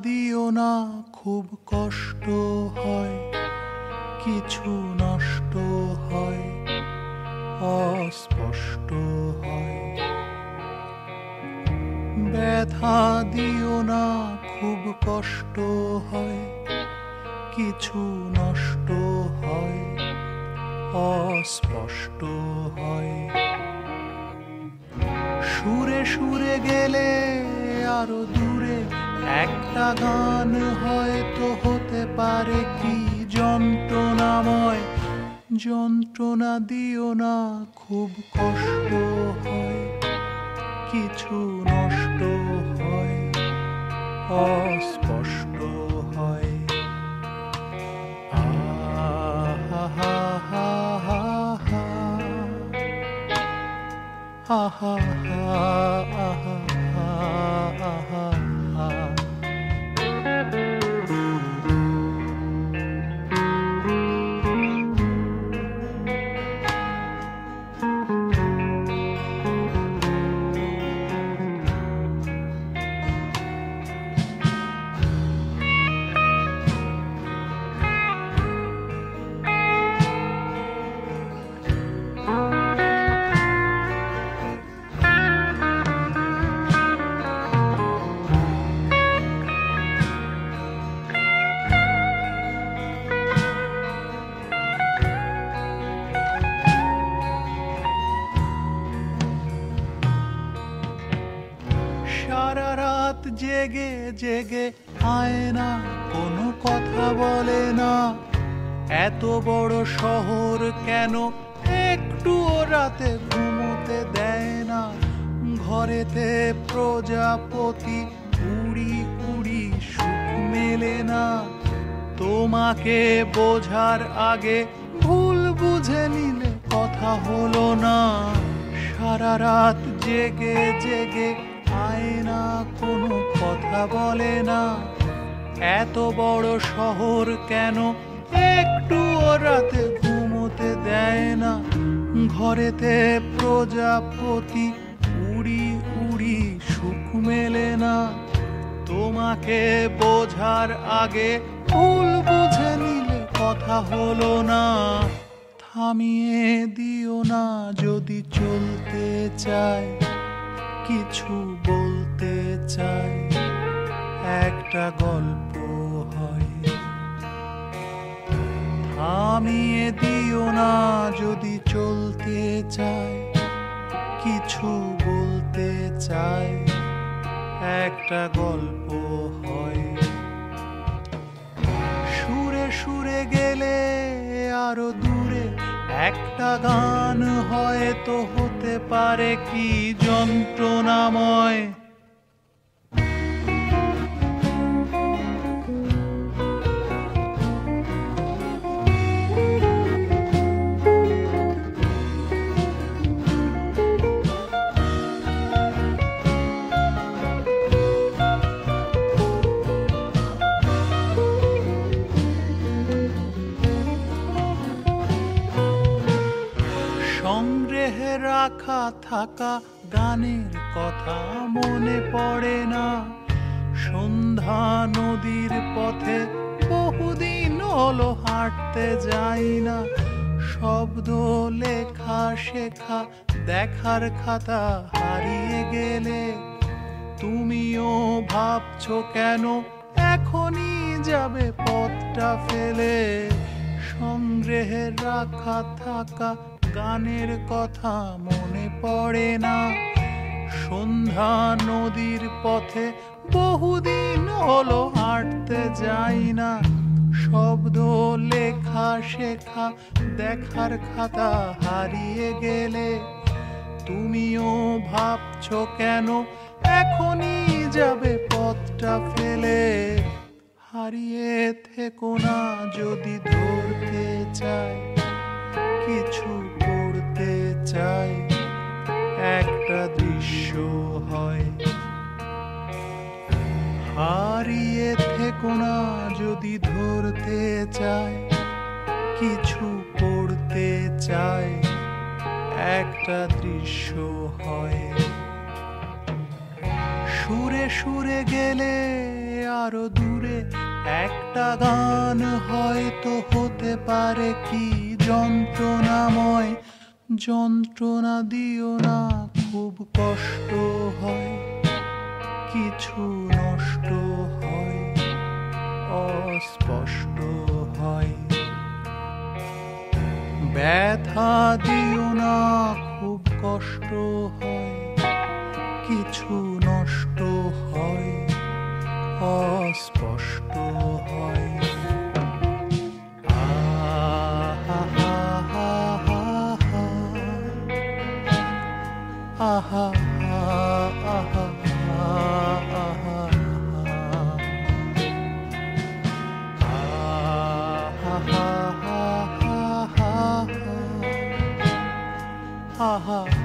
দিও না, খুব কষ্ট হয়, কিছু নষ্ট হয়, অস্পষ্ট হয়। ব্যথা দিও না, খুব কষ্ট হয়, কিছু নষ্ট হয়, অস্পষ্ট হয়। সুরে সুরে গেলে আরো দূরে একটা গান হয়তো হতে পারে কি যন্ত্রণাময়। যন্ত্রণা দিও না, খুব কষ্ট হয়, কিছু নষ্ট হয়, অস্পষ্ট হয়। আহা হা হা হা হা, আহা হা আহা হা আহা হা। সারা রাত জেগে জেগে আয়না কোনো কথা বলে না। এত বড় শহর কেন একটুও রাতে ঘুমোতে দেয় না। ঘরেতে প্রজাপতি উড়ি উড়ি সুখ মেলে না। তোমাকে বোঝার আগে ভুল বুঝে নিলে কথা হলো না। সারা রাত জেগে জেগে আয়না কোনো কথা বলে না। এত বড় শহর কেন একটুও রাতে ঘুমোতে দেয় না। ঘরেতে প্রজাপতি উড়ি উড়ি সুখ মেলে না। তোমাকে বোঝার আগে ভুল বুঝে নিলে কথা হলো না। থামিয়ে দিও না যদি চলতে চায়, কিছু বলতে চাই, একটা গল্প হয়। থামিয়ে দিও না যদি চলতে চাই, কিছু বলতে চাই, একটা গল্প হয়। সুরে সুরে গেলে আরো দূরে একটা গান হয়তো হতে পারে কি যন্ত্রণাময়। সংগ্রহে রাখা থাকা গানের কথা মনে পড়ে না। সন্ধ্যা নদীর পথে বহুদিন হলো হাঁটতে যাই না। শব্দ লেখা শেখা দেখার খাতা হারিয়ে গেলে তুমিও ভাবছো কেন এখনই যাবে পথটা ফেলে। সংগ্রহে রাখা থাকা গানের কথা মনে পড়ে না। সন্ধ্যা নদীর পথে বহুদিন হলো হাঁটতে যাই না। শব্দ লেখা শেখা দেখার খাতা হারিয়ে গেলে তুমিও ভাবছো কেন এখনই যাবে পথটা ফেলে। হারিয়ে থেকো না যদি ধরতে চাই, কিছু পড়তে চাই, একটা দৃশ্য হয়। হারিয়ে থেকো না যদি ধরতে চাই, কিছু পড়তে চাই, একটা দৃশ্য হয়। সুরে সুরে গেলে আরো দূরে একটা গান হয়তো হতে পারে কি যন্ত্রণাময়। যন্ত্রণা দিও না, খুব কষ্ট হয়, কিছু নষ্ট হয়, অস্পষ্ট হয়। ব্যথা দিও না, খুব কষ্ট হয়, কিছু নষ্ট হয়, অস্পষ্ট হয়। আহা আহা আহা আহা